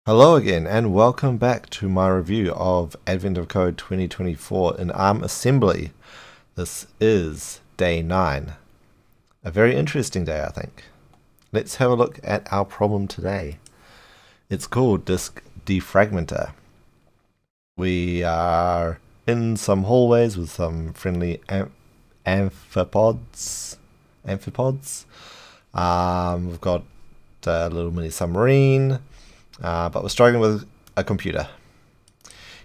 Hello again and welcome back to my review of Advent of Code 2024 in ARM assembly. This is day 9. A very interesting day, I think. Let's have a look at our problem today. It's called Disk Fragmenter. We are in some hallways with some friendly amphipods. We've got a little mini submarine. But we're struggling with a computer.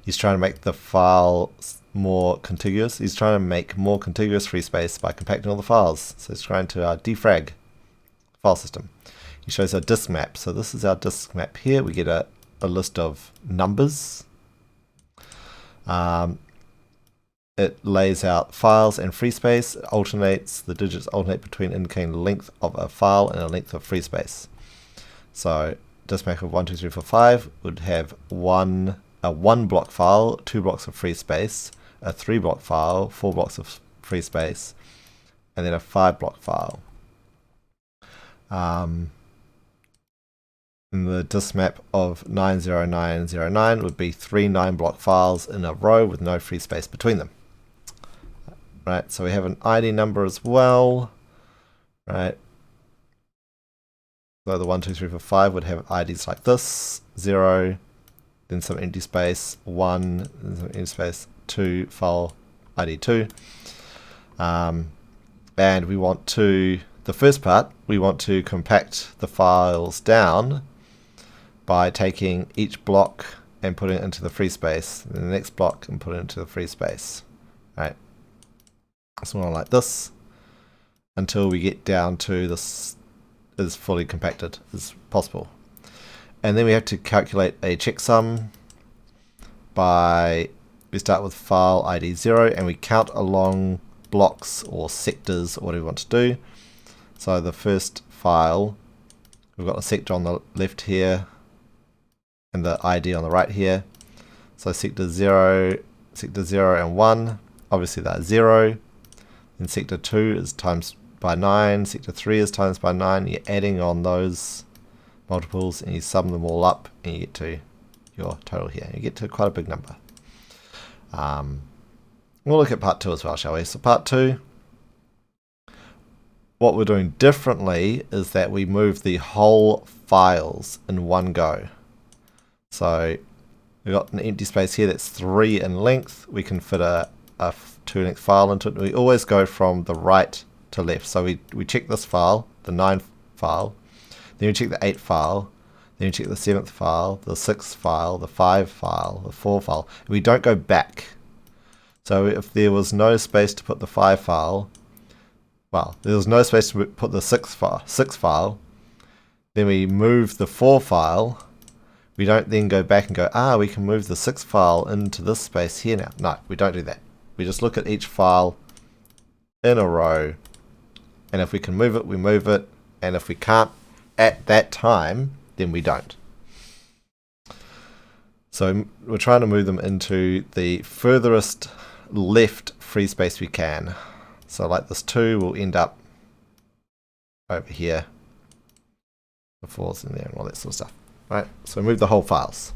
He's trying to make the files more contiguous. He's trying to make more contiguous free space by compacting all the files. So he's trying to defrag file system. He shows our disk map. So this is our disk map here. We get a list of numbers. It lays out files and free space. It alternates, the digits alternate between indicating the length of a file and a length of free space. So disk map of 1, 2, 3, 4, 5 would have a 1 block file, 2 blocks of free space, a 3 block file, 4 blocks of free space, and then a 5 block file. And the disk map of 90909 would be 3 9-block files in a row with no free space between them. Right, so we have an ID number as well. Right. So the 1, 2, 3, 4, 5 would have IDs like this: 0, then some empty space, 1, then some empty space, 2, file ID 2. And we want to, the first part, we want to compact the files down by taking each block and putting it into the free space, then the next block and put it into the free space. Right. Something like this until we get down to this is fully compacted as possible. And then we have to calculate a checksum by, we start with file ID 0 and we count along blocks or sectors or whatever we want to do. So the first file, we've got a sector on the left here and the ID on the right here. So sector 0 and 1, obviously that's 0. Then sector 2 is times by 9, sector 3 is times by 9. You're adding on those multiples and you sum them all up and you get to your total here. You get to quite a big number. We'll look at part 2 as well, shall we? So part 2, what we're doing differently is that we move the whole files in one go. So we've got an empty space here that's 3 in length. We can fit a 2-length file into it. We always go from the right to left. So we check this file, the 9 file, then we check the 8 file, then we check the 7th file, the 6th file, the 5 file, the 4 file. And we don't go back. So if there was no space to put the 5 file, well, there was no space to put the 6 file, then we move the 4 file. We don't then go back and go, we can move the 6 file into this space here now. No, we don't do that. We just look at each file in a row, and if we can move it, we move it, and if we can't at that time, then we don't. So we're trying to move them into the furthest left free space we can. So like this 2 will end up over here, the 4's in there and all that sort of stuff. Right, so move the whole files,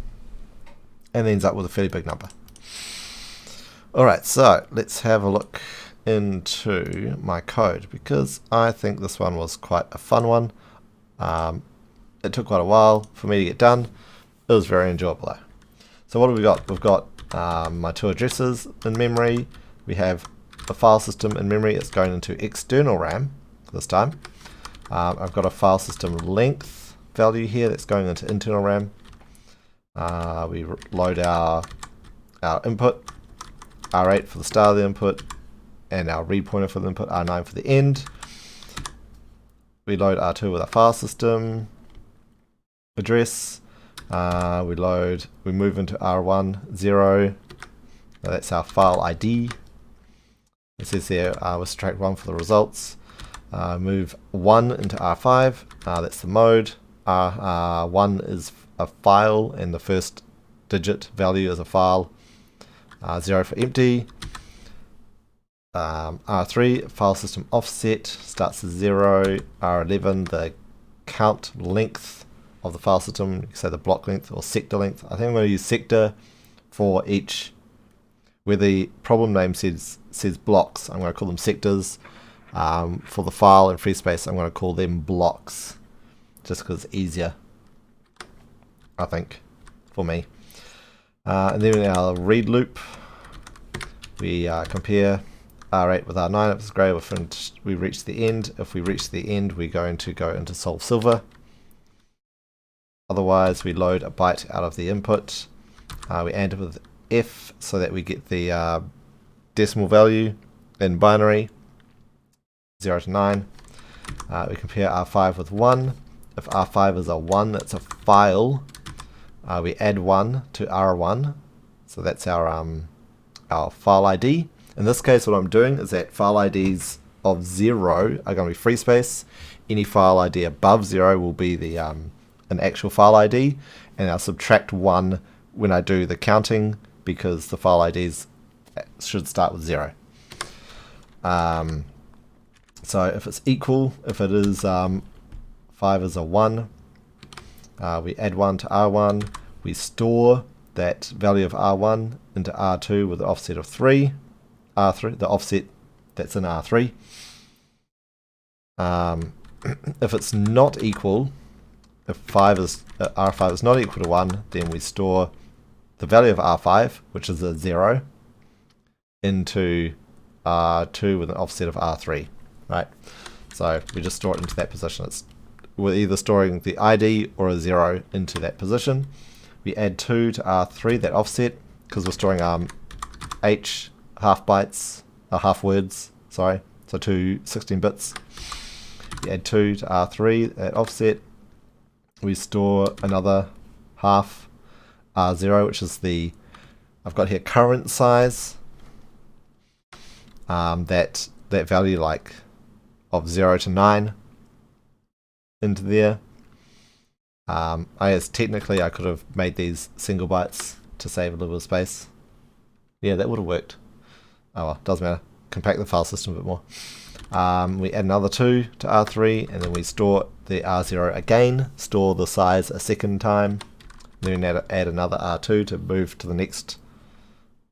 and ends up with a fairly big number. Alright, so let's have a look into my code, because I think this one was quite a fun one. It took quite a while for me to get done. It was very enjoyable though. So what have we got? We've got my 2 addresses in memory. We have a file system in memory. It's going into external RAM this time. I've got a file system length value here that's going into internal RAM. We load our input, R8 for the start of the input, and our read pointer for the input, R9 for the end. We load R2 with our file system address. We move into R1, 0. That's our file ID. It says there, we'll subtract 1 for the results. Move 1 into R5, that's the mode. R1 is a file, and the first digit value is a file. 0 for empty. R3, file system offset, starts at 0. R11, the count length of the file system. You can say the block length or sector length. I think I'm going to use sector for each, where the problem name says blocks, I'm going to call them sectors. For the file and free space, I'm going to call them blocks, just because it's easier, I think, for me. And then in our read loop, we compare R8 with R9. If it's grey, we reach the end. If we reach the end, we're going to go into solve silver. Otherwise, we load a byte out of the input. We AND it with F so that we get the decimal value in binary, 0 to 9. We compare R5 with 1. If R5 is a 1, that's a file. We add 1 to R1, so that's our file ID. In this case, what I'm doing is that file IDs of 0 are going to be free space. Any file ID above 0 will be the an actual file ID, and I'll subtract 1 when I do the counting because the file IDs should start with 0. So if it's equal, if it is 5 is a 1, we add 1 to R1, we store that value of R1 into R2 with an offset of 3, R3, the offset that's in R3. If it's not equal, if R5 is not equal to 1, then we store the value of R5, which is a 0, into R2 with an offset of R3. Right, so we just store it into that position. We're either storing the ID or a 0 into that position. We add 2 to R3, that offset, because we're storing H half bytes, half words, sorry, so 16 bits. We add 2 to R3, that offset. We store another half R0, which is the, I've got here current size, that value like of 0 to 9 into there. Technically I could have made these single bytes to save a little bit of space. Yeah, that would have worked. Oh well, doesn't matter. Compact the file system a bit more. We add another 2 to R3, and then we store the R0 again, store the size a second time, then we add another R2 to move to the next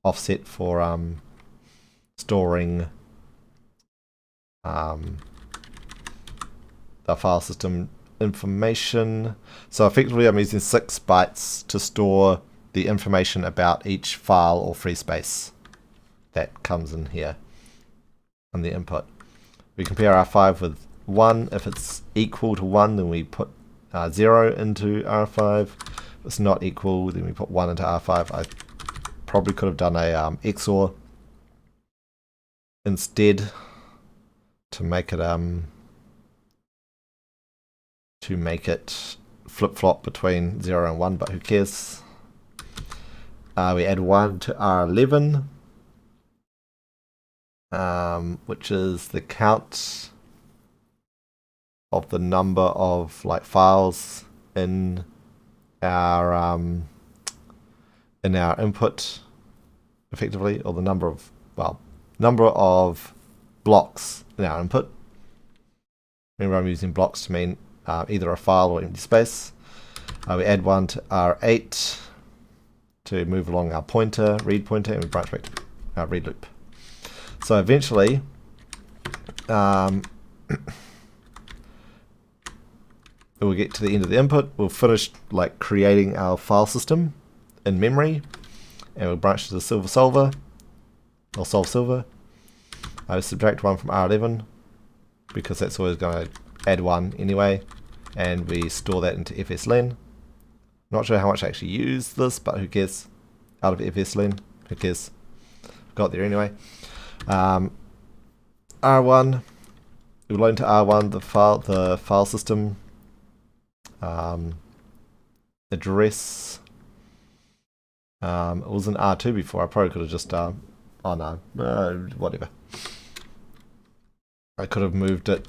offset for storing the file system information. So effectively I'm using 6 bytes to store the information about each file or free space that comes in here on the input. We compare R5 with 1. If it's equal to 1, then we put 0 into R5. If it's not equal, then we put 1 into R5. I probably could have done a XOR instead to make it flip-flop between 0 and 1, but who cares? We add 1 to R11, which is the count of the number of files in our input, effectively, or the number of blocks in our input. Remember, I'm using blocks to mean either a file or empty space. We add 1 to R8 to move along our pointer, read pointer, and we branch back to our read loop. So eventually, we'll get to the end of the input. We'll finish creating our file system in memory, and we'll branch to the silver solver, or solve silver. I will subtract 1 from R11 because that's always going to add 1 anyway, and we store that into FSLen. Not sure how much I actually use this, but who cares? Out of FSLen, who cares? Got there anyway. R1, we load into R1 the file system address. It was in R2 before. I probably could have just whatever. I could have moved at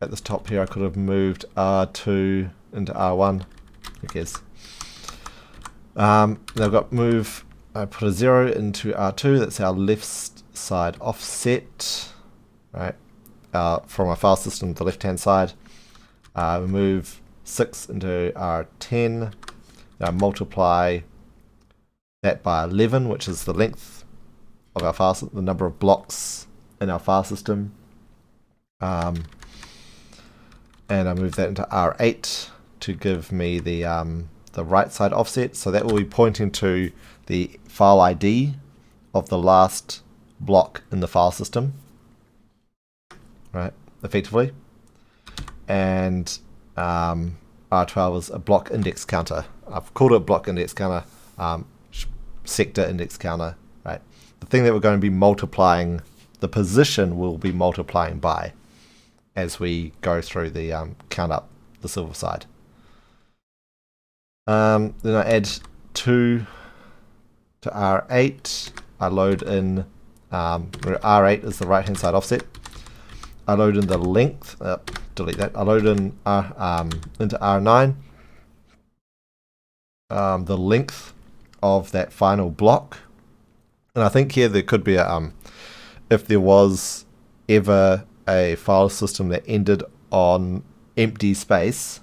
this top here. I could have moved R2 into R1. Who cares? Then I've got move. I put a 0 into R2. That's our left side offset, right? From our file system to the left-hand side. We move 6 into R10. Now multiply that by 11, which is the length of our file system, the number of blocks in our file system. And I move that into R8 to give me the right side offset. So that will be pointing to the file ID of the last block in the file system, right, effectively. And R12 is a block index counter. I've called it block index counter, sector index counter, right? The thing that we're going to be multiplying, the position will be multiplying by as we go through the count up the silver side. Then I add 2 to R8. I load in R8 is the right hand side offset. I load in the length, delete that. I load in into R9 the length of that final block. And I think here there could be a if there was ever a file system that ended on empty space,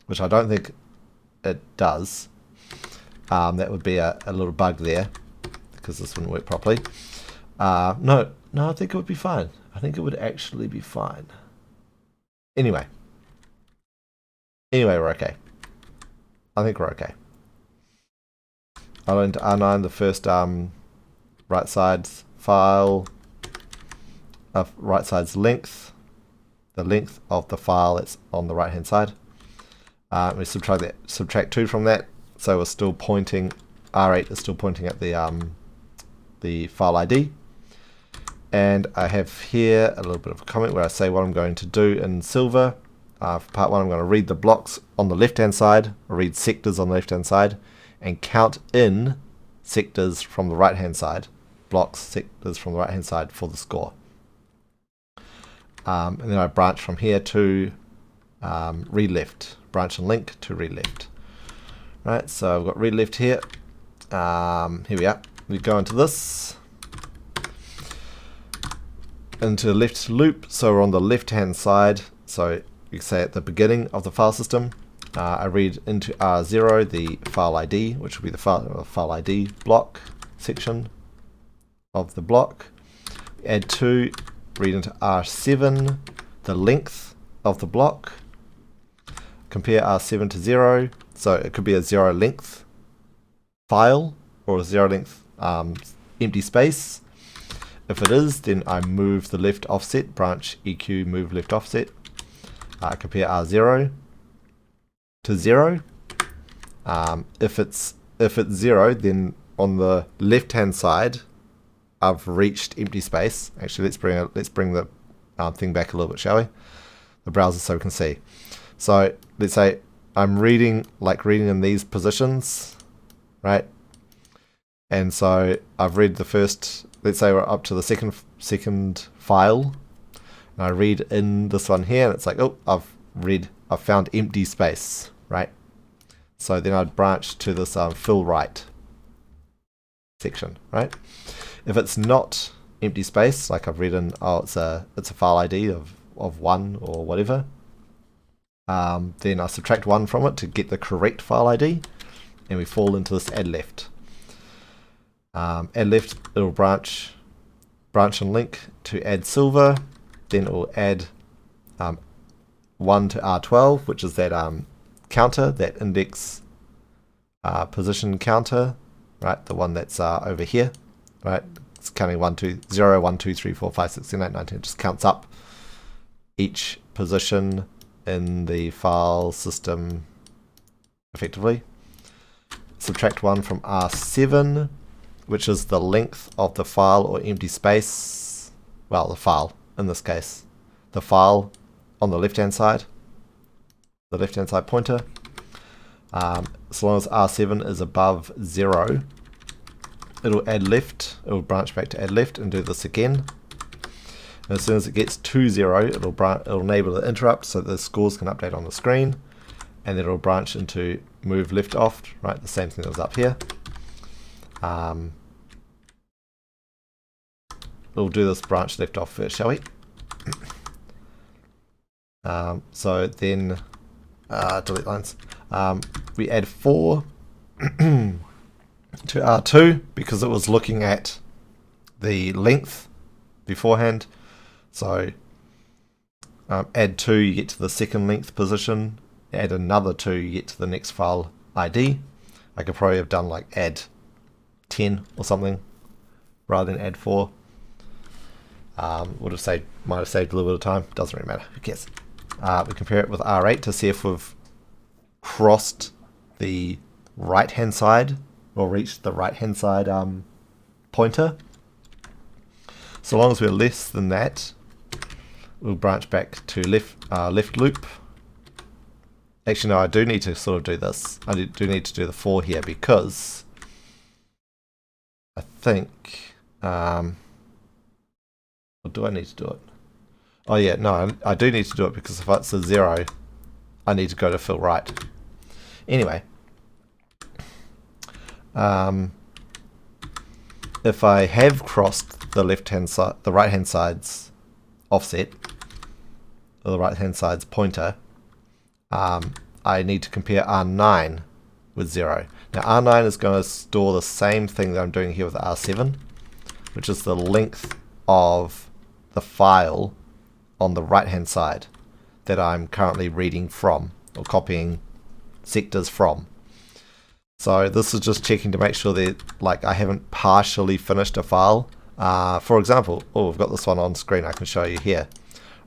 which I don't think it does, that would be a little bug there, because this wouldn't work properly. No, I think it would be fine. I think it would actually be fine. Anyway, we're okay. I think we're okay. I load into R9 the first right side's file, right side's length, the length of the file that's on the right hand side. We subtract 2 from that, so we're still pointing, R8 is still pointing at the file ID. And I have here a little bit of a comment where I say what I'm going to do in Silver. For part 1, I'm going to read the blocks on the left hand side, or read sectors on the left hand side, and count in sectors from the right hand side, blocks, sectors from the right hand side for the score. And then I branch from here to read left, branch and link to read left. Right, so I've got read left here. Here we are. We go into this, into the left loop, so we're on the left hand side, so you can say at the beginning of the file system. I read into R0 the file ID, which will be the file ID block section of the block. Add 2, read into R7 the length of the block. Compare R7 to 0, so it could be a 0 length file or a 0 length empty space. If it is, then I move the left offset, branch EQ move left offset. Compare R0 to 0. If it's 0, then on the left hand side I've reached empty space. Actually, let's bring the thing back a little bit, shall we? The browser, so we can see. So let's say I'm reading in these positions, right? And so I've read the first, let's say we're up to the second file, and I read in this one here, and it's like, oh, I've found empty space, right? So then I'd branch to this fill right section, right? If it's not empty space, like I've read in, oh, it's a file ID of 1 or whatever, then I subtract 1 from it to get the correct file ID, and we fall into this add left. Add left, it'll branch and link to add silver, then it will add 1 to R12, which is that counter, that index position counter, right? The one that's over here, right? It's counting 1, 2, 0, 1, 2, 3, 4, 5, 6, 7, 8, 9, 10. It just counts up each position in the file system effectively. Subtract 1 from R7, which is the length of the file or empty space. Well, the file in this case. The file on the left hand side. The left hand side pointer. As long as R7 is above 0, it'll add left. It'll branch back to add left and do this again. And as soon as it gets to 0, it'll enable the interrupt so that the scores can update on the screen. And then it'll branch into move left off, right? The same thing that was up here. We'll do this branch left off first, shall we? So then delete lines. We add 4 to R2 because it was looking at the length beforehand. So add 2, you get to the second length position. Add another 2, you get to the next file ID. I could probably have done like add 10 or something rather than add 4. Might have saved a little bit of time. Doesn't really matter. Who cares? We compare it with R8 to see if we've crossed the right hand side or reached the right hand side pointer. So long as we're less than that, we'll branch back to left loop. Actually, no, I do need to sort of do this. I do need to do the 4 here because I think. Or do I need to do it? Oh yeah, no, I do need to do it because if it's a 0, I need to go to fill right. Anyway, if I have crossed the left-hand side, the right-hand side's offset, or the right-hand side's pointer, I need to compare R9 with 0. Now R9 is going to store the same thing that I'm doing here with R7, which is the length of the file on the right hand side that I'm currently reading from or copying sectors from. So this is just checking to make sure that like I haven't partially finished a file. For example, we've got this one on screen. I can show you here,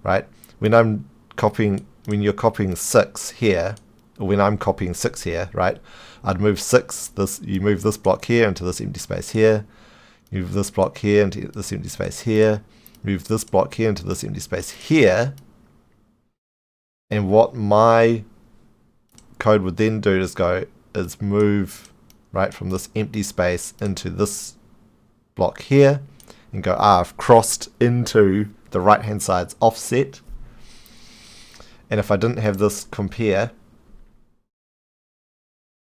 right? When you're copying 6 here, or when I'm copying 6 here, right? I'd move 6. You move this block here into this empty space here. You move this block here into this empty space here. Move this block here into this empty space here. And what my code would then do is move right from this empty space into this block here and go, I've crossed into the right hand side's offset. And if I didn't have this compare,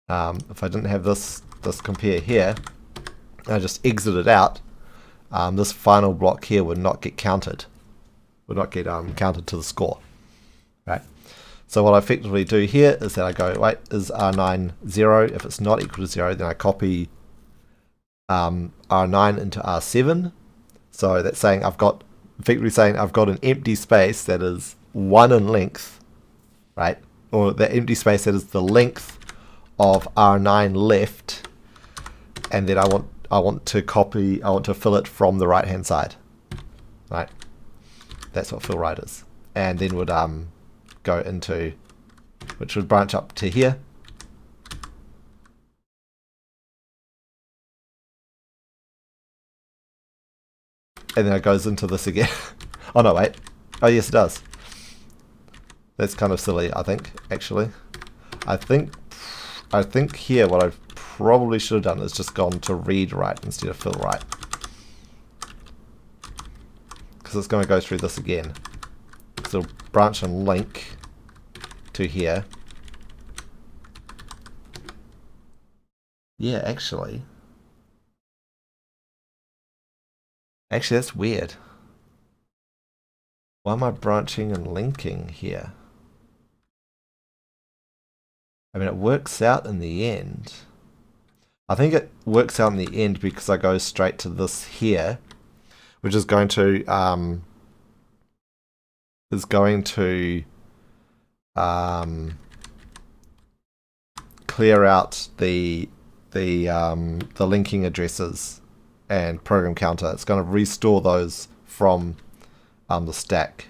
if I didn't have this compare here, I just exit it out, this final block here would not get counted. Would not get counted to the score. Right. So what I effectively do here is that I go, wait, is R9 0? If it's not equal to 0, then I copy R9 into R7. So that's saying effectively saying I've got an empty space that is 1 in length, right? Or the empty space that is the length of R9 left, and then I want to fill it from the right hand side, right? That's what fill right is, and then would go into, which would branch up to here, and then it goes into this again. Oh no, wait. Oh yes, it does. That's kind of silly, I think. Actually, I think here what I probably should have done is just gone to read right instead of fill right, because it's going to go through this again. So it'll branch and link to here. Yeah, actually that's weird. Why am I branching and linking here? I mean, it works out in the end. I think it works out in the end because I go straight to this here, which is going to clear out the linking addresses and program counter. It's going to restore those from the stack,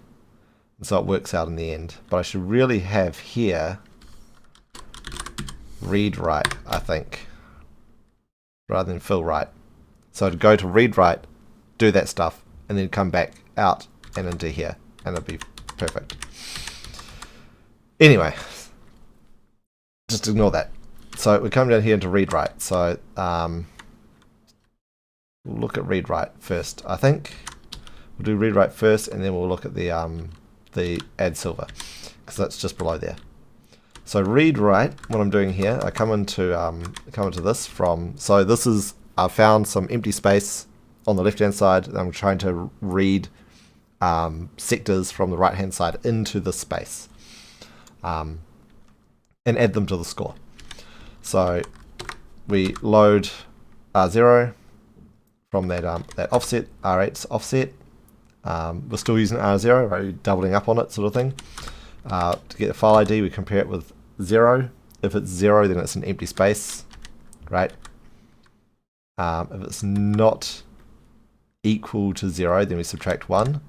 and so it works out in the end. But I should really have here read write, I think, rather than fill write. So to go to read write, do that stuff, and then come back out and into here, and it'll be perfect. Anyway, just ignore that. So we come down here into read write. So we'll look at read write first. I think we'll do read write first, and then we'll look at the add silver, because that's just below there. So read write, what I'm doing here, I come into this from, so this is, I found some empty space on the left hand side, and I'm trying to read sectors from the right hand side into the space. and add them to the score. So we load R0 from that offset, R8's offset. We're still using R0, right? We're doubling up on it, sort of thing. To get the file ID, we compare it with 0. If it's 0, then it's an empty space, right? If it's not equal to 0, then we subtract 1.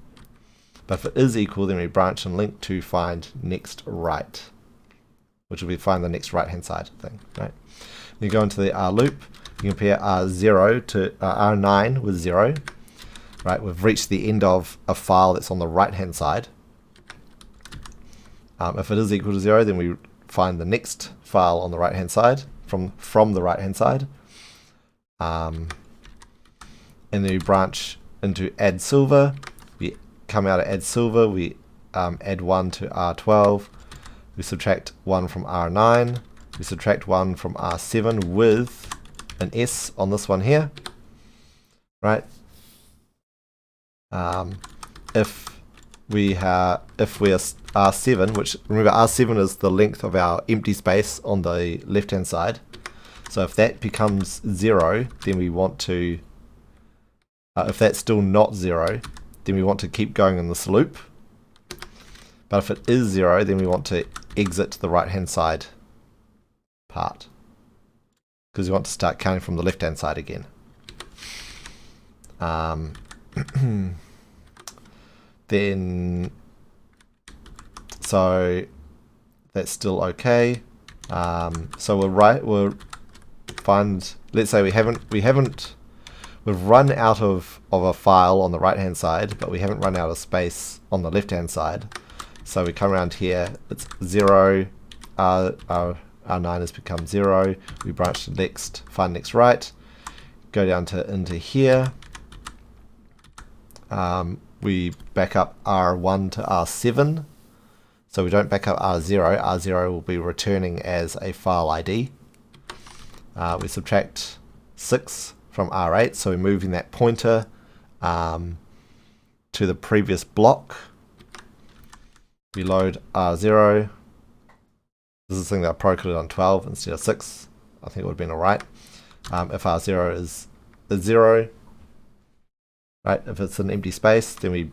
But if it is equal, then we branch and link to find next right, which will be find the next right hand side thing, right? Then you go into the R loop, you compare R0 to R9 with 0, right? We've reached the end of a file that's on the right hand side. If it is equal to 0, then we find the next file on the right hand side from the right hand side. And then we branch into add silver. We come out of add silver, we add 1 to R12, we subtract 1 from R9, we subtract 1 from R7 with an S on this one here, right? If we're R7, which remember R7 is the length of our empty space on the left hand side, so if that becomes 0, then we want to, if that's still not 0, then we want to keep going in this loop. But if it is 0, then we want to exit the right hand side part, because we want to start counting from the left hand side again. Then, so that's still okay. So we'll find, let's say we've run out of a file on the right hand side, but we haven't run out of space on the left hand side. So we come around here, it's 0, R9 has become 0, we branch to next, find next right, go down to into here, we back up R1 to R7, so we don't back up R0, R0 will be returning as a file ID. We subtract 6 from R8, so we're moving that pointer to the previous block. We load R0. This is the thing that I pro-coded on 12 instead of 6. I think it would have been alright. If R0 is 0, right? If it's an empty space, then we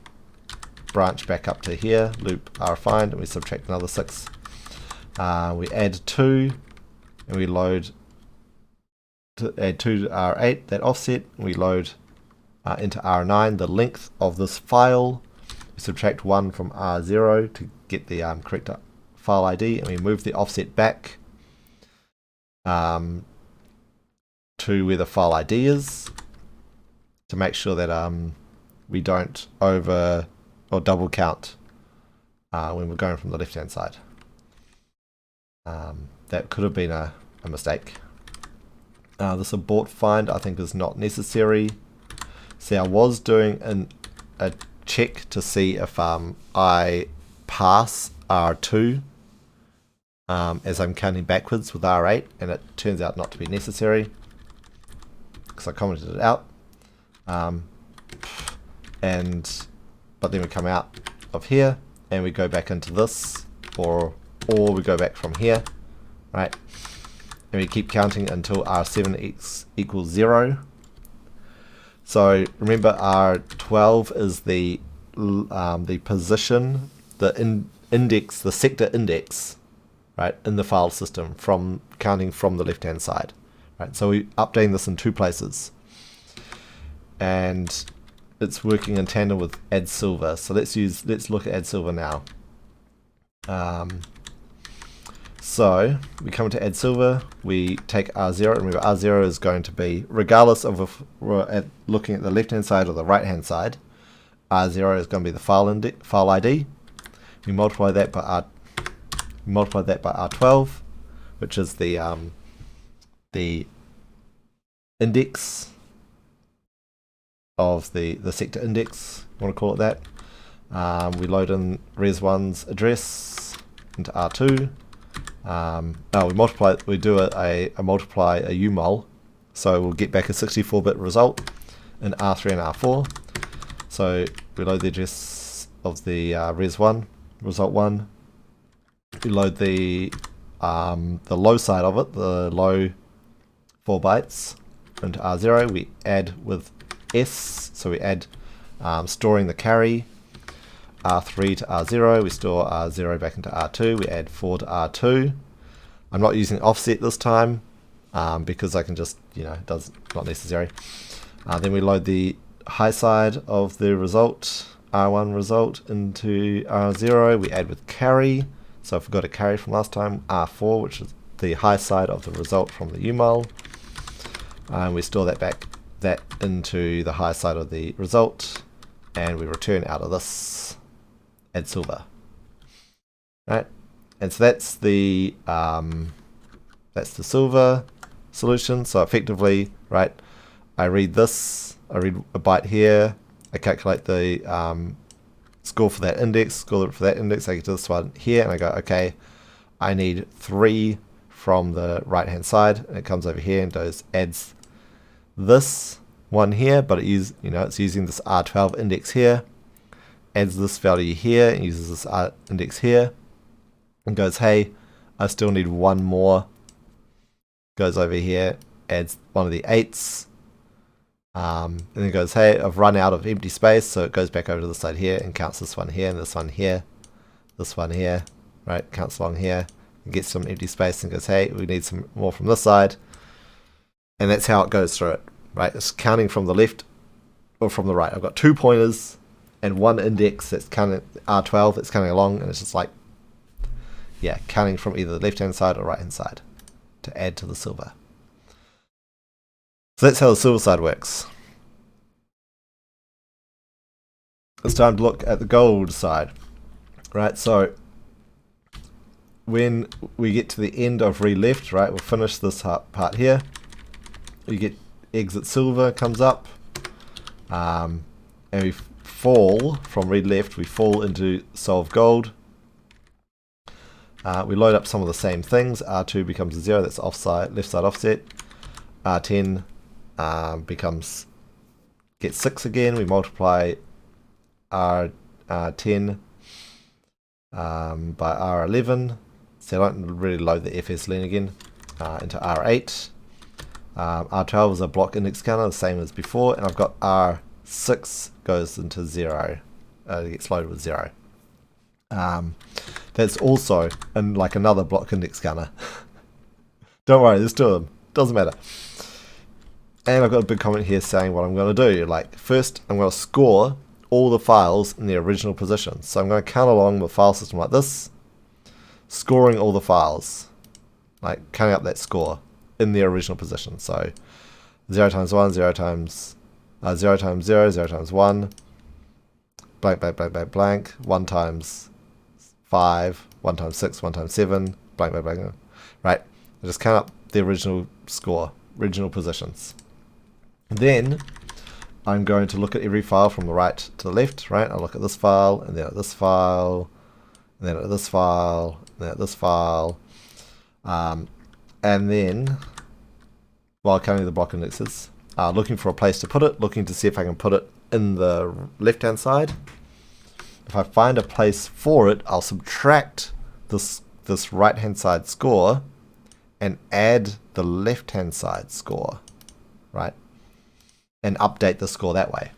branch back up to here, loop rfind, and we subtract another 6. We add 2, and we load to add 2 to R8, that offset. We load into R9 the length of this file. We subtract 1 from R0 to get the correct file ID, and we move the offset back to where the file ID is to make sure that we don't over or double count when we're going from the left hand side. That could have been a mistake. This abort find I think is not necessary. See, I was doing a check to see if I pass R2 as I'm counting backwards with R8, and it turns out not to be necessary because I commented it out. But then we come out of here and we go back into this, or we go back from here, right? And we keep counting until R7 equals 0. So remember, R12 is the position, the index, the sector index, right, in the file system from counting from the left hand side, right? So we're updating this in 2 places, and it's working in tandem with add silver. So let's look at add silver now. So we come to add silver, we take R0, remember R0 is going to be, regardless of if we're looking at the left hand side or the right hand side, R0 is going to be the file ID. We multiply that by R12, which is the index of the sector index, you want to call it that. We load in res1's address into R2. We do a multiply a umul, so we'll get back a 64-bit result in R3 and R4. So we load the address of the res1, result 1. We load the the low side of it, the low 4 bytes into R0. We add with S, so we add storing the carry, R3 to R0. We store R0 back into R2. We add 4 to R2. I'm not using offset this time because I can just, it's not necessary. Then we load the high side of the result, R1 result, into R0. We add with carry. So if we got a carry from last time, R4, which is the high side of the result from the UML. And we store that into the high side of the result, and we return out of this add silver. Right, and so that's the silver solution. So effectively, right, I read this, I read a byte here, I calculate the score for that index, I get to this one here, and I go, okay, I need 3 from the right hand side, and it comes over here and adds this one here, but it's using this R12 index here, adds this value here, and uses this R index here, and goes, hey, I still need one more, goes over here, adds one of the 8s, and then goes, hey, I've run out of empty space, so it goes back over to the side here and counts this one here, and this one here, this one here, right, counts along here, and gets some empty space and goes, hey, we need some more from this side. And that's how it goes through it, right? It's counting from the left or from the right. I've got 2 pointers and 1 index that's counting R12 that's counting along, and it's just like, yeah, counting from either the left-hand side or right-hand side to add to the silver. So that's how the silver side works. It's time to look at the gold side, right? So when we get to the end of read left, right, we'll finish this part here. You get exit silver comes up, and we fall from read left, we fall into solve gold. We load up some of the same things. R2 becomes a 0, that's offside, left side offset. R10 gets 6 again. We multiply R10 by R11, so I don't really load the FS len again, into R8. R12 is a block index counter, the same as before, and I've got R6 goes into 0, it gets loaded with 0. That's also like another block index counter. Don't worry, there's 2 of them, doesn't matter. And I've got a big comment here saying what I'm going to do. Like, first I'm going to score all the files in the original position. So I'm going to count along the file system like this, scoring all the files, like counting up that score in the original position. So 0 times 1, 0 times 0 times 0, 0 times 1, blank, blank, blank, blank, blank, 1 times 5, 1 times 6, 1 times 7, blank, blank, blank. Right, I just count up the original score, original positions. Then I'm going to look at every file from the right to the left, right? I'll look at this file, and then at this file, and then at this file, and then at this file. And then, while counting the block indexes, looking for a place to put it, looking to see if I can put it in the left-hand side. If I find a place for it, I'll subtract this right-hand side score and add the left-hand side score, right? And update the score that way.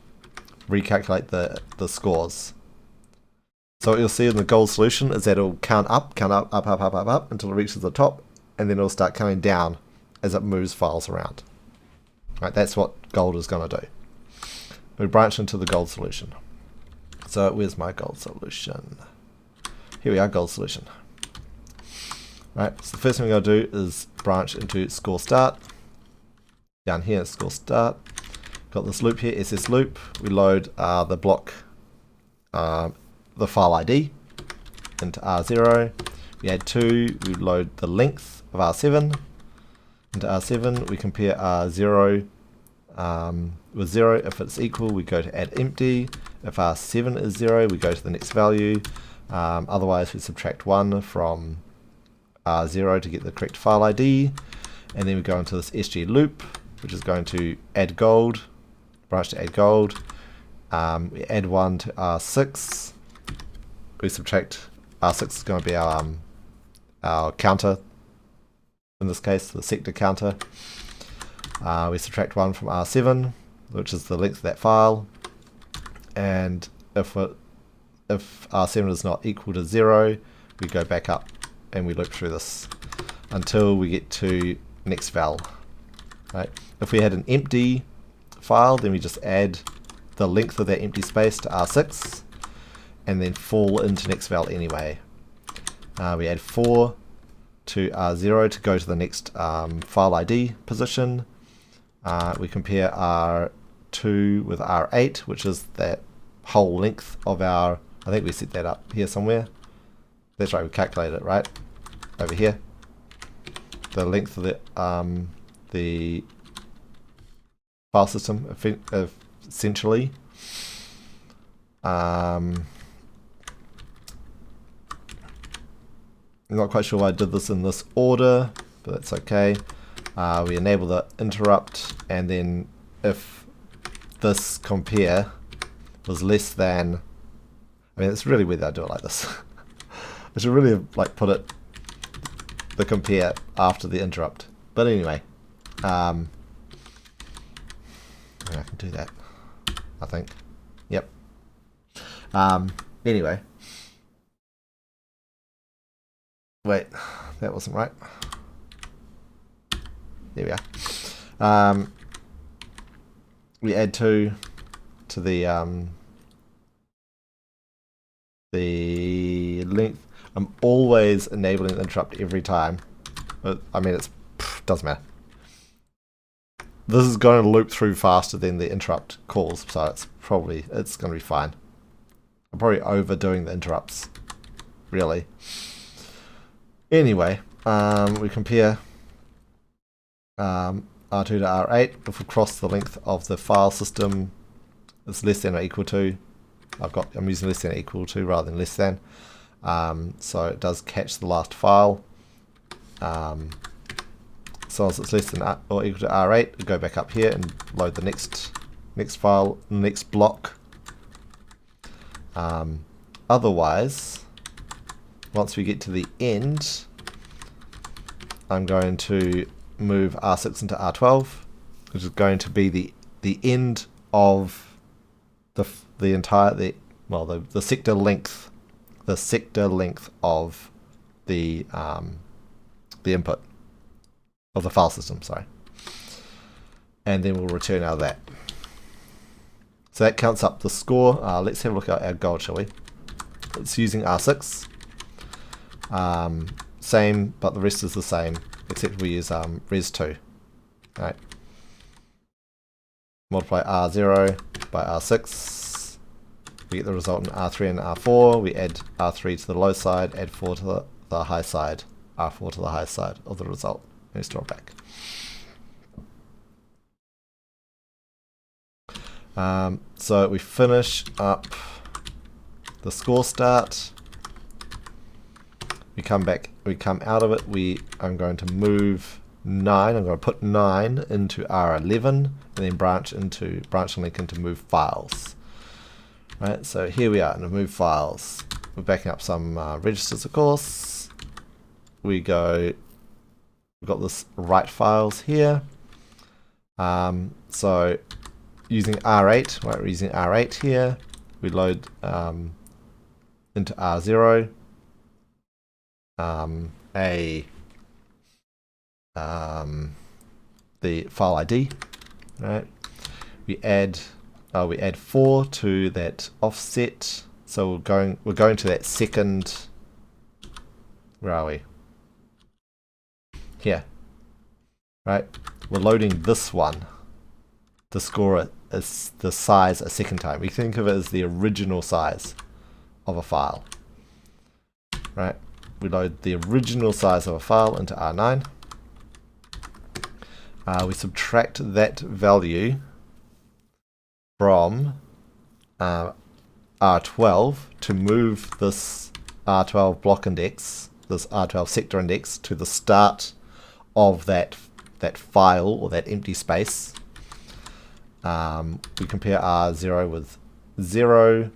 Recalculate the scores. So what you'll see in the gold solution is that it'll count up, up, until it reaches the top, and then it'll start counting down as it moves files around. Right, that's what gold is going to do. We branch into the gold solution. So where's my gold solution? Here we are, gold solution. Right, so the first thing we're going to do is branch into score start. Down here, score start. Got this loop here, SS loop. We load the block, the file ID into R0. We add 2. We load the length of R7 into R7. We compare R0 with 0. If it's equal, we go to add empty. If R7 is 0, we go to the next value. Otherwise, we subtract 1 from R0 to get the correct file ID. And then we go into this SG loop, which is going to add gold. Branch to add gold. We add 1 to R6. We subtract R6 is going to be our counter in this case the sector counter. We subtract 1 from R7, which is the length of that file, and if R7 is not equal to 0, we go back up and we loop through this until we get to next val. Right? If we had an empty file, then we just add the length of that empty space to R6 and then fall into next val anyway. We add 4 to R0 to go to the next file ID position. We compare R2 with R8, which is that whole length of our, I think we set that up here somewhere. That's right, we calculated it, right? Over here. The length of the file system, essentially. I'm not quite sure why I did this in this order, but that's okay. We enable the interrupt, and then if this compare was less than, I mean, it's really weird that I do it like this. I should really have put the compare after the interrupt. But anyway, I can do that, I think. Yep. Anyway. Wait, that wasn't right. There we are. We add 2 to the length. I'm always enabling the interrupt every time. But, I mean, it doesn't matter. This is going to loop through faster than the interrupt calls, so it's going to be fine. I'm probably overdoing the interrupts, really. Anyway, we compare R2 to R8. If we cross the length of the file system, it's less than or equal to. I'm using less than or equal to rather than less than. So it does catch the last file. So as it's less than or equal to R8, we go back up here and load the next file, next block. Otherwise, once we get to the end, I'm going to move R6 into R12, which is going to be the end of the sector length, of the input of the file system, sorry. And then we'll return out of that. So that counts up the score. Let's have a look at our goal, shall we? It's using R6. Same, but the rest is the same, except we use res2. Right. Multiply R0 by R6. We get the result in R3 and R4. We add R3 to the low side, add 4 to the high side, R4 to the high side of the result, and store it back. So we finish up the score start. We come out of it. I'm going to move 9. I'm going to put 9 into R11 and then branch and link into move files. Right, so here we are in the move files. We're backing up some registers, of course. We've got this write files here. So using R8, right, we're using R8 here. We load into R0 the file ID, right? We add 4 to that offset. So we're going to that second. Where are we? Here, right? We're loading this one to score the size a second time. We think of it as the original size of a file, right? We load the original size of a file into R9. We subtract that value from R12 to move this R12 block index, this R12 sector index, to the start of that file or that empty space. We compare R0 with 0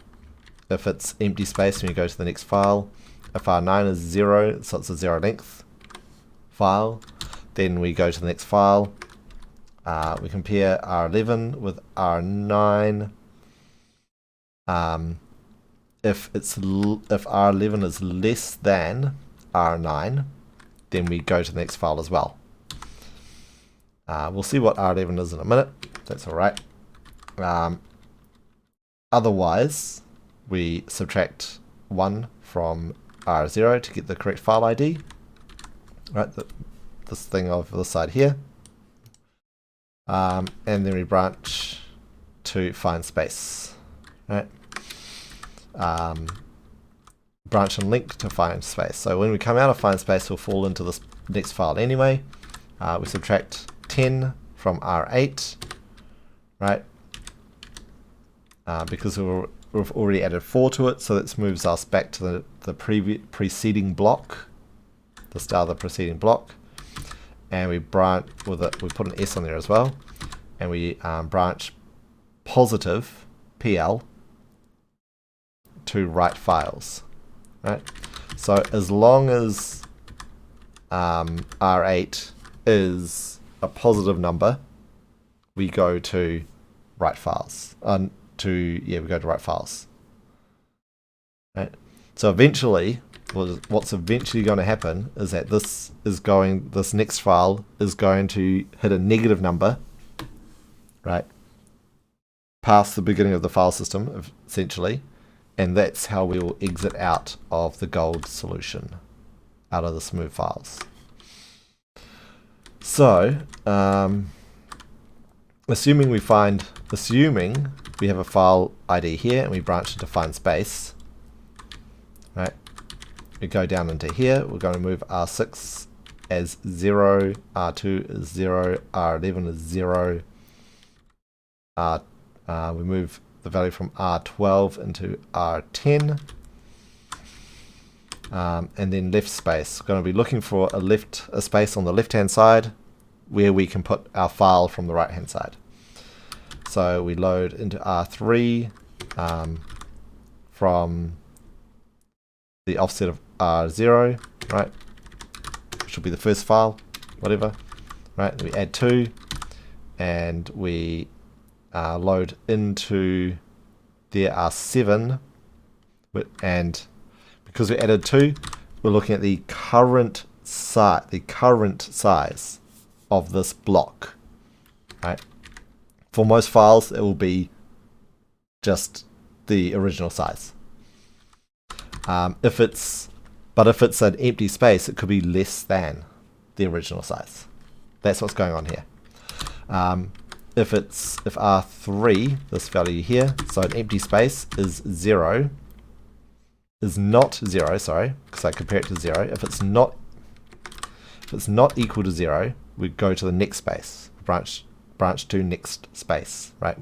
if it's empty space and we go to the next file. If R9 is 0, so it's a 0 length file. then we go to the next file. We compare R11 with R9. If R11 is less than R9, then we go to the next file as well. We'll see what R11 is in a minute. That's all right. Otherwise, we subtract 1 from R0 to get the correct file ID. Right, this thing over this side here. And then we branch to find space. Right. Branch and link to find space. So when we come out of find space, we'll fall into this next file anyway. We subtract 10 from R8, right? Because we've already added 4 to it, so this moves us back to the preceding block, the start of the preceding block, and we branch with it. We put an S on there as well, and we branch positive PL to write files, right? So as long as R8 is a positive number, we go to write files. We go to write files. Right. So eventually, what's eventually going to happen is that this next file is going to hit a negative number, right? Past the beginning of the file system, essentially. And that's how we will exit out of the gold solution, out of the smooth files. So, assuming we have a file ID here and we branch into find space, right? We go down into here. We're going to move R6 as 0, R2 is 0, R11 is 0. We move the value from R12 into R10, and then left space. We're going to be looking for a space on the left hand side where we can put our file from the right hand side. So we load into R3 from the offset of R0, right? Which will be the first file, whatever, right? We add 2, and we load into there R7, and because we added 2, we're looking at the current size of this block, right? For most files, it will be just the original size. If it's an empty space, it could be less than the original size. That's what's going on here. If R3, this value here, so an empty space is not 0, sorry, because I compare it to 0. If it's not equal to 0, we go to the next space, branch to next space, right?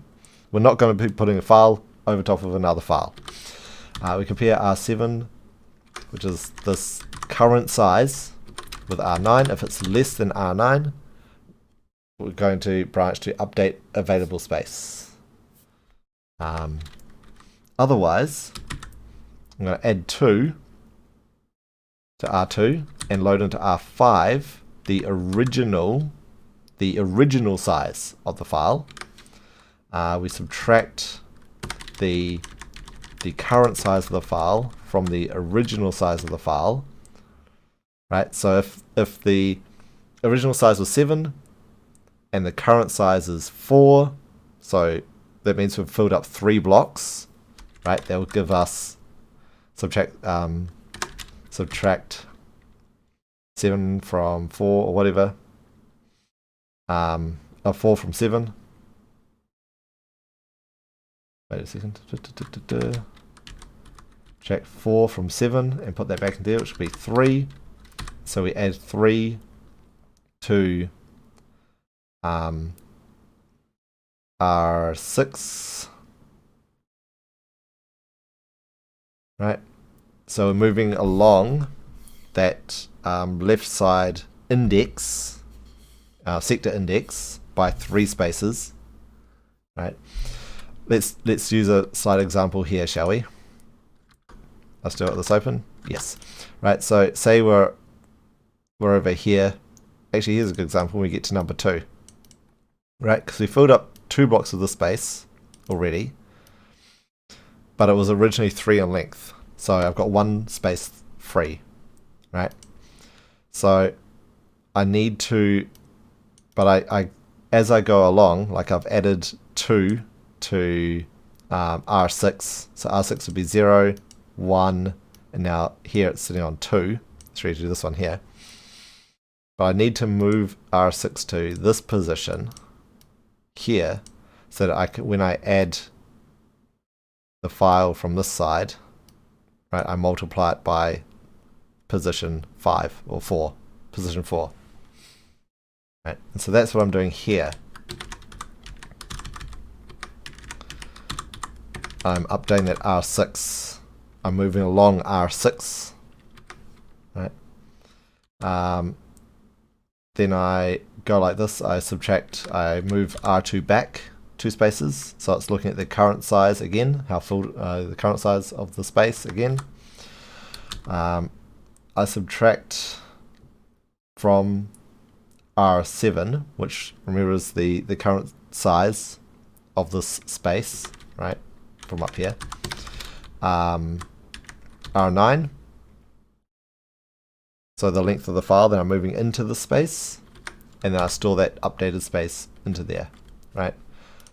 We're not going to be putting a file over top of another file. We compare R7, which is this current size, with R9. If it's less than R9, we're going to branch to update available space. Otherwise, I'm going to add 2 to R2 and load into R5 the original size of the file. We subtract the current size of the file from the original size of the file, right? So if the original size was 7 and the current size is 4, so that means we've filled up 3 blocks, right? That will give us subtract 7 from 4 or whatever, 4 from 7. Wait a second. Subtract 4 from 7 and put that back in there, which will be 3. So we add 3 to R6, right? So we're moving along that left side index, sector index, by 3 spaces, right? Let's use a slight example here, shall we? Let's do it with this open. Yes. Right. So say we're over here actually here's a good example when we get to number 2. Right, because we filled up 2 blocks of the space already, but it was originally 3 in length. So I've got 1 space free, right? So I need to, but I as I go along, like I've added 2 to R6, so R6 would be 0, 1, and now here it's sitting on 2. Let's redo this one here. But I need to move R6 to this position here, so that I can, when I add the file from this side, right, I multiply it by position 5 or 4, position 4. Right, and so that's what I'm doing here. I'm updating at R6. I'm moving along R6. Right. Then I go like this. I move R2 back 2 spaces, so it's looking at the current size again, how full the current size of the space again. I subtract from R7, which remember is the current size of this space, right, from up here. R9, so the length of the file, then I'm moving into the space, and then I store that updated space into there, right?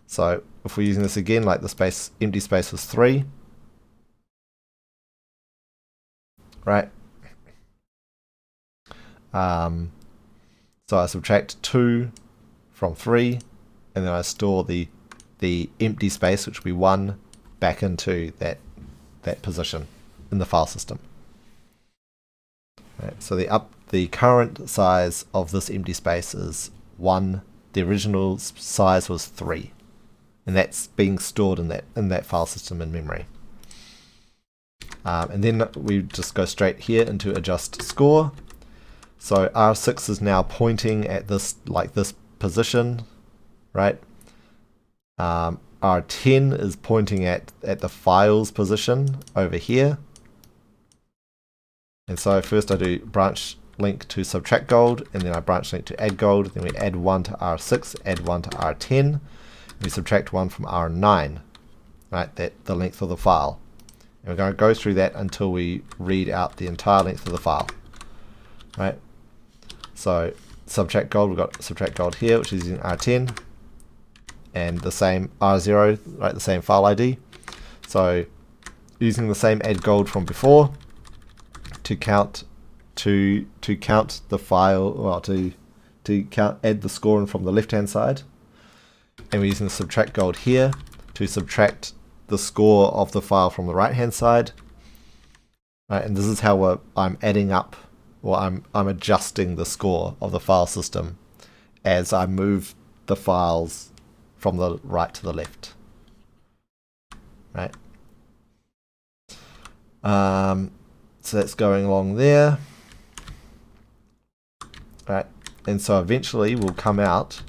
So if we're using this again, like the space, empty space was 3, right? So I subtract 2 from 3, and then I store the empty space, which will be 1, back into that position in the file system. Right, so the current size of this empty space is 1. The original size was 3, and that's being stored in that file system in memory. And then we just go straight here into adjust score. So R6 is now pointing at this, like this position, right? R10 is pointing at the file's position over here. And so first I do branch link to subtract gold, and then I branch link to add gold. Then we add 1 to R6, add 1 to R10. We subtract 1 from R9, right? The length of the file. And we're going to go through that until we read out the entire length of the file, right? So subtract gold, we've got subtract gold here, which is using R10, and the same R0, right, the same file ID. So using the same add gold from before to count the file, well, to add the scoring from the left hand side, and we're using the subtract gold here to subtract the score of the file from the right hand side, right? And this is how I'm adding up, or I'm adjusting the score of the file system as I move the files from the right to the left, right? So that's going along there, right? And so eventually we'll come out,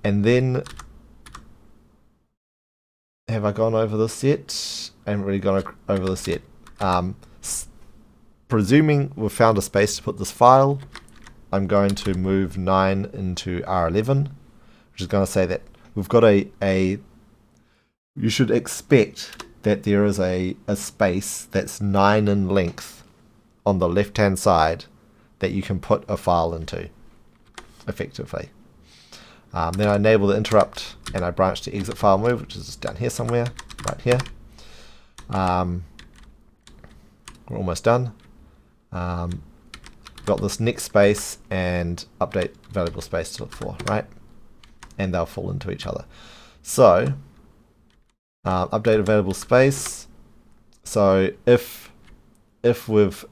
and then have I gone over this yet? I haven't really gone over this yet. Presuming we've found a space to put this file, I'm going to move 9 into R11, which is going to say that we've got you should expect that there is a space that's 9 in length on the left hand side that you can put a file into effectively. Then I enable the interrupt, and I branch to exit file move, which is just down here somewhere, right here. We're almost done. Got this next space and update valuable space to look for, right? And they'll fall into each other. So update available space. So if it was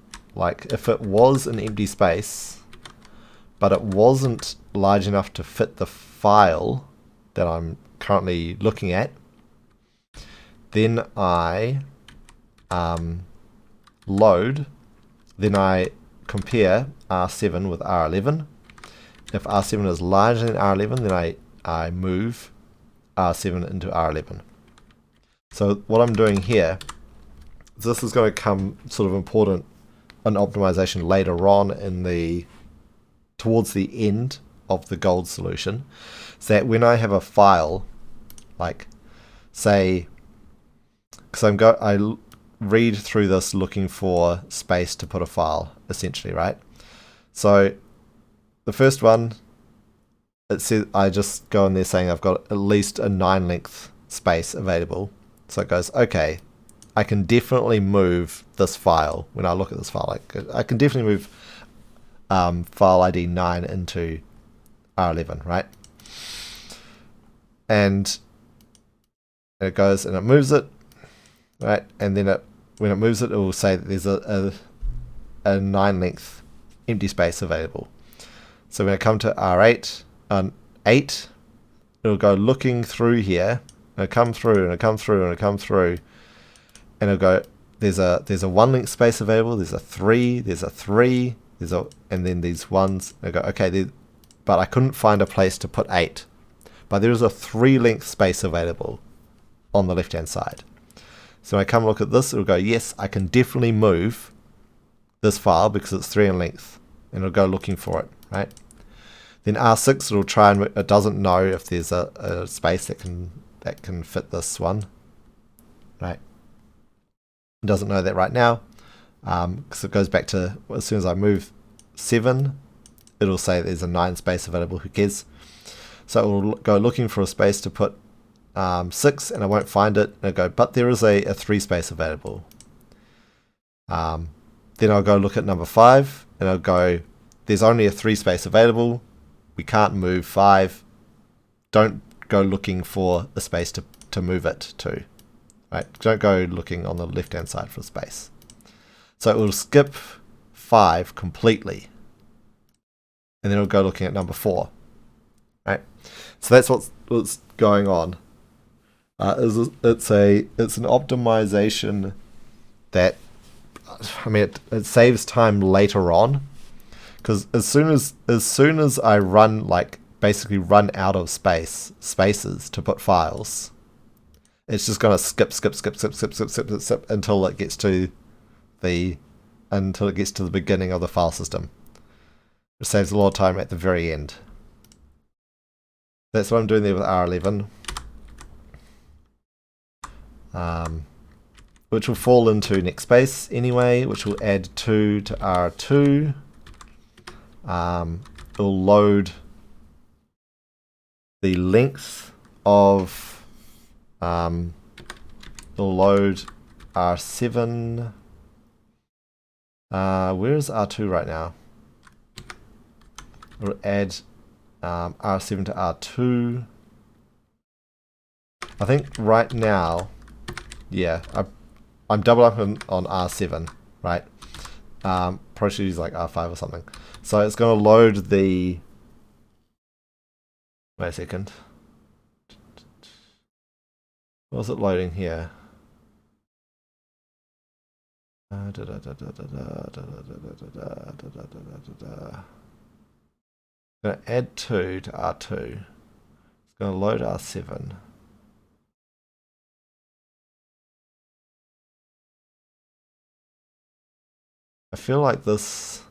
an empty space, but it wasn't large enough to fit the file that I'm currently looking at, then I load, then I compare R7 with R11. If R7 is larger than R11, then I move R7 into R11. So what I'm doing here, this is going to come sort of important in optimization later on in the towards the end of the gold solution, so that when I have a file, like say, because I read through this looking for space to put a file, essentially, right? So the first one, it says I just go in there saying I've got at least a 9 length space available. So it goes, okay, I can definitely move this file. When I look at this file, I can definitely move file ID 9 into R11, right? And it goes and it moves it, right? And then when it moves it, it will say that there's a 9 length empty space available. So when I come to R8, 8, it'll go looking through here, and it'll come through, and it'll come through, and it'll come through, and it'll go, there's a 1 length space available, there's a 3, there's a 3, and then these ones, and it'll go, okay, but I couldn't find a place to put 8. But there is a 3 length space available on the left hand side. So when I come look at this, it'll go, yes, I can definitely move this file because it's 3 in length, and it'll go looking for it, right? Then R6, it'll try and it doesn't know if there's a space that can fit this one, right? It doesn't know that right now, because it goes back to as soon as I move 7, it'll say there's a 9 space available. Who cares? So it will go looking for a space to put 6, and I won't find it. And it'll go, but there is a 3 space available. Then I'll go look at number 5, and I'll go, there's only a 3 space available. We can't move 5. Don't go looking for a space to move it to. Right? Don't go looking on the left hand side for space. So it will skip 5 completely. And then it'll go looking at number 4. Right? So that's what's going on. It's an optimization that, I mean, it saves time later on. Because as soon as I run, basically run out of spaces to put files, it's just gonna skip until it gets to the beginning of the file system. It saves a lot of time at the very end. That's what I'm doing there with R11, which will fall into next space anyway, which will add 2 to R2. It'll load the length of, it'll load R7. Where is R2 right now? It'll add R7 to R2. I think right now, yeah, I'm double up on R7, right? Probably should use like R5 or something. So it's going to load the, wait a second, what's it loading here? Going to add 2 to R2. It's going to load R7. I feel like this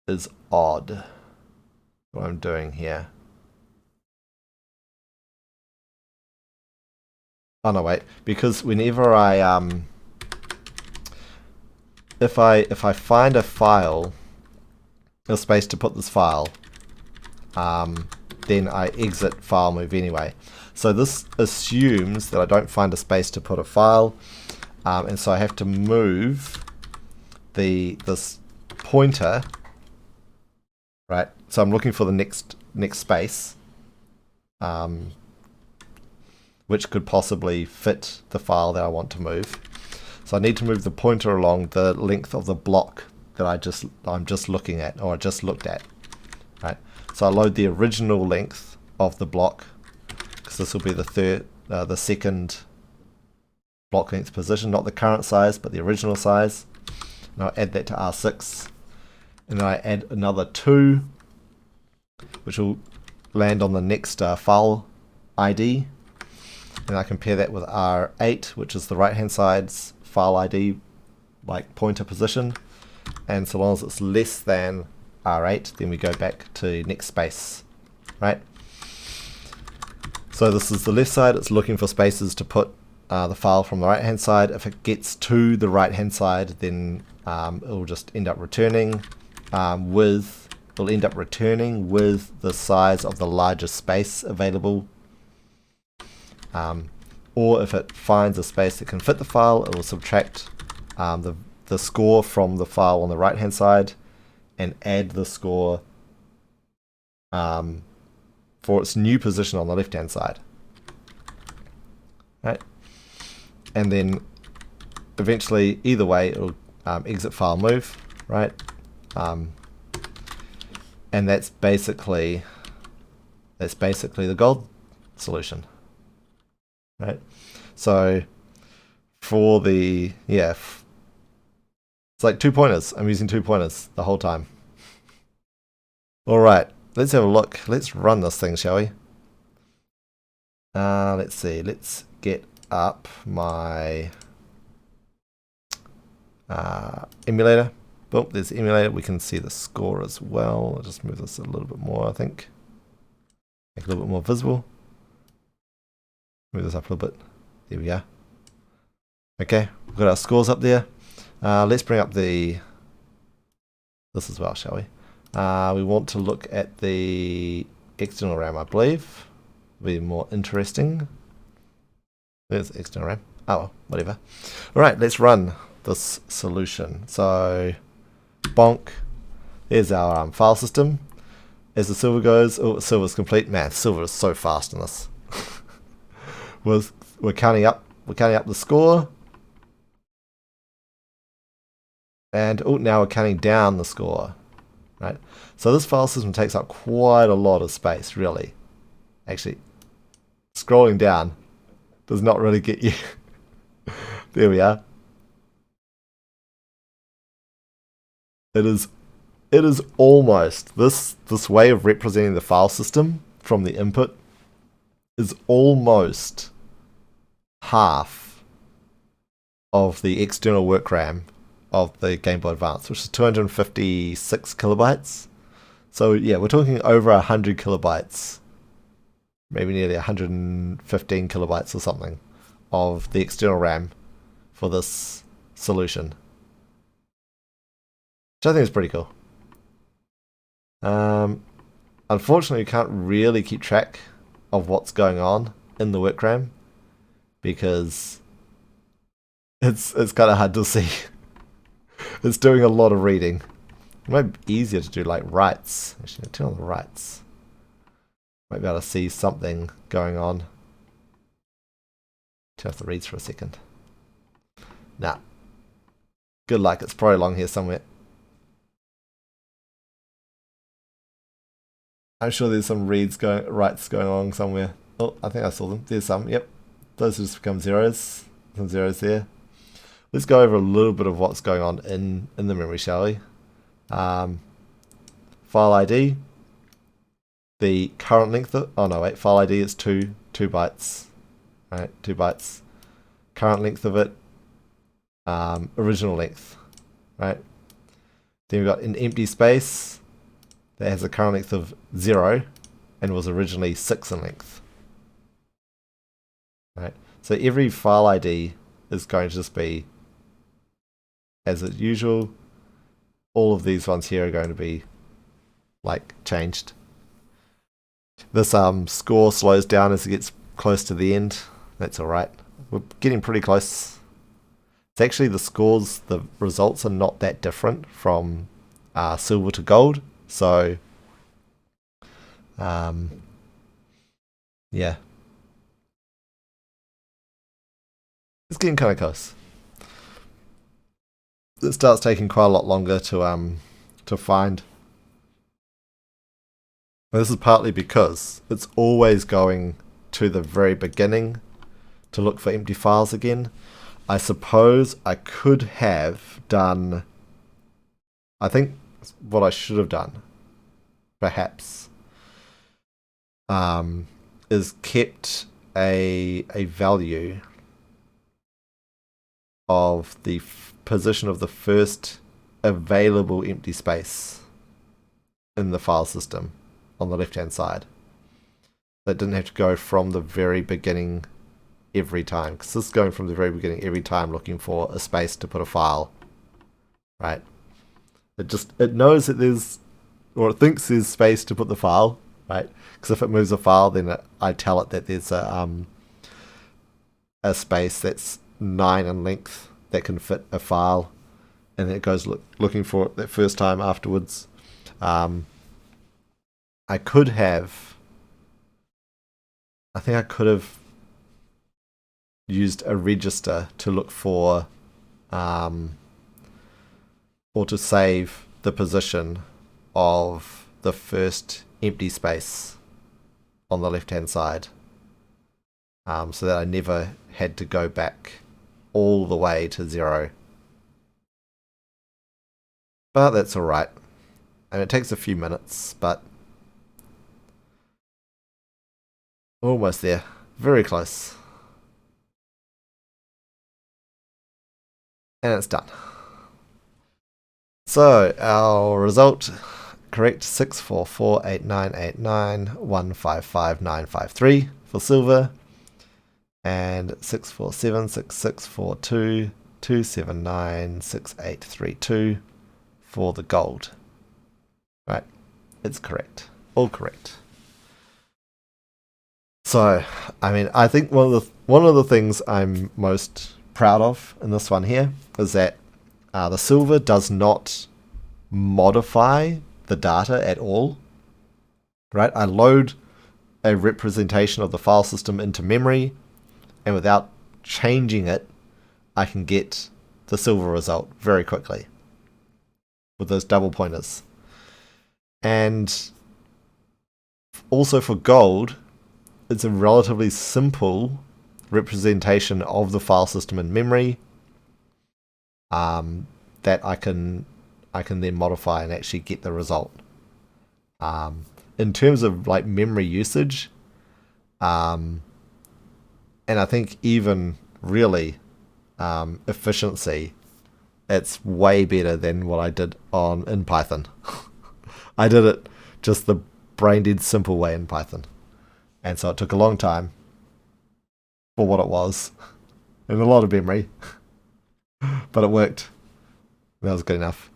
is odd, what I'm doing here. Oh no, wait, because whenever I if I find a file, a space to put this file, then I exit file move anyway. So this assumes that I don't find a space to put a file, and so I have to move this pointer, right? So I'm looking for the next space, which could possibly fit the file that I want to move. So I need to move the pointer along the length of the block that I'm just looking at, or I just looked at, right? So I load the original length of the block, because this will be the second block length position, not the current size, but the original size. And I'll add that to R6, and then I add another 2, which will land on the next file ID, and I compare that with R8, which is the right hand side's file ID, like pointer position, and so long as it's less than R8, then we go back to next space, right? So this is the left side, it's looking for spaces to put the file from the right hand side. If it gets to the right hand side, then it will just end up returning with the size of the largest space available. Or if it finds a space that can fit the file, it will subtract the score from the file on the right hand side and add the score for its new position on the left hand side. Right? And then eventually, either way, it'll exit file move, right? And that's basically the gold solution, right? So for the it's like 2 pointers. I'm using 2 pointers the whole time. All right, let's have a look. Let's run this thing, shall we? Let's see. Let's get up my emulator. Boom, there's the emulator. We can see the score as well. I'll just move this a little bit more, I think. Make it a little bit more visible. Move this up a little bit. There we are. Okay, we've got our scores up there. Let's bring up this as well, shall we? We want to look at the external RAM, I believe. It'll be more interesting. There's the external RAM. Oh, well, whatever. Alright, let's run this solution. So, bonk. There's our file system. As the silver goes, oh, silver's complete. Man, silver is so fast in this. We're counting up the score. And oh, now we're counting down the score, right? So this file system takes up quite a lot of space, really. Actually, scrolling down does not really get you. There we are. It is almost this way of representing the file system from the input is almost half of the external work RAM of the Game Boy Advance, which is 256 kilobytes. So yeah, we're talking over 100 kilobytes, maybe nearly 115 kilobytes or something of the external RAM for this solution, which I think is pretty cool. Unfortunately, you can't really keep track of what's going on in the work RAM because it's kind of hard to see. It's doing a lot of reading. It might be easier to do like writes. Actually, turn on the writes. Might be able to see something going on. Turn off the reads for a second. Nah. Good luck. It's probably along here somewhere. I'm sure there's some writes going on somewhere. Oh, I think I saw them. There's some. Yep. Those just become zeros. Some zeros there. Let's go over a little bit of what's going on in the memory, shall we? File ID. The current length of, oh no wait, file ID is 2 bytes. Right, 2 bytes. Current length of it, original length. Right. Then we've got an empty space that has a current length of 0 and was originally 6 in length. Right. So every file ID is going to just be as usual. All of these ones here are going to be like changed. This score slows down as it gets close to the end. That's alright. We're getting pretty close. It's actually the scores, the results are not that different from silver to gold. So yeah. It's getting kind of close. It starts taking quite a lot longer to find. And this is partly because it's always going to the very beginning to look for empty files again. I suppose I could have done, I think what I should have done, perhaps, is kept a value of the position of the first available empty space in the file system on the left hand side. That didn't have to go from the very beginning every time, because this is going from the very beginning every time looking for a space to put a file, right? It knows that there's, or it thinks there's space to put the file, right? Because if it moves a file, then I tell it that there's a space that's 9 in length that can fit a file, and then it goes looking for it that first time afterwards. I think I could have used a register to look for or to save the position of the first empty space on the left hand side, so that I never had to go back all the way to 0. But that's alright. And it takes a few minutes, but almost there. Very close. And it's done. So our result, correct, 6448989155953 for silver, and 6476642279682 for the gold. Right, it's correct, all correct. So, I mean, I think one of the things I'm most proud of in this one here is that the silver does not modify the data at all. Right, I load a representation of the file system into memory, and without changing it, I can get the silver result very quickly with those double pointers. And also for gold, it's a relatively simple representation of the file system in memory that I can then modify and actually get the result. In terms of like memory usage, and I think even really efficiency, it's way better than what I did in Python. I did it just the brain dead simple way in Python, and so it took a long time for what it was and a lot of memory, but it worked. That was good enough.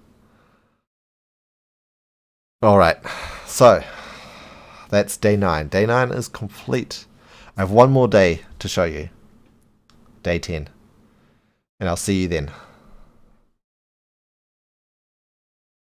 Alright, so that's day 9. Day 9 is complete. I have one more day to show you. Day 10. And I'll see you then.